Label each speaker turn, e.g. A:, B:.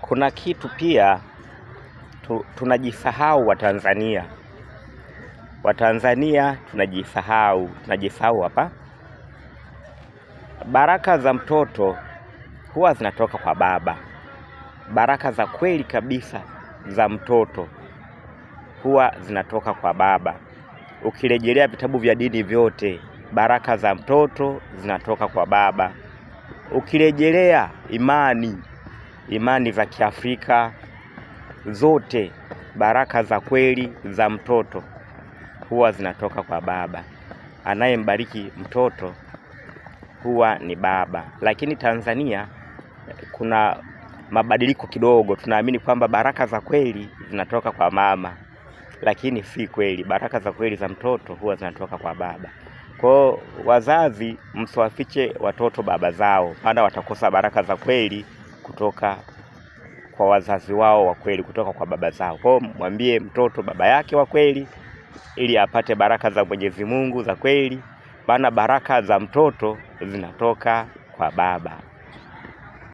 A: Kuna kitu pia tunajisahau Watanzania. Watanzania tunajisahau hapa. Baraka za mtoto huwa zinatoka kwa baba. Baraka za kweli kabisa za mtoto huwa zinatoka kwa baba. Ukirejelea vitabu vya dini vyote, baraka za mtoto zinatoka kwa baba. Ukirejelea imani za Kiafrika zote, baraka za kweli za mtoto huwa zinatoka kwa baba. Anayembariki mtoto huwa ni baba. Lakini Tanzania kuna mabadiliko kidogo. Tunaamini kwamba baraka za kweli zinatoka kwa mama, lakini si kweli. Baraka za kweli za mtoto huwa zinatoka kwa baba. Kwa wazazi, msiwafiche watoto baba zao, maana watakosa baraka za kweli kutoka kwa wazazi wao wa kweli, kutoka kwa baba zao. Kwa mwambie mtoto baba yake wa kweli ili apate baraka za Mwenyezi Mungu za kweli, maana baraka za mtoto zinatoka kwa baba.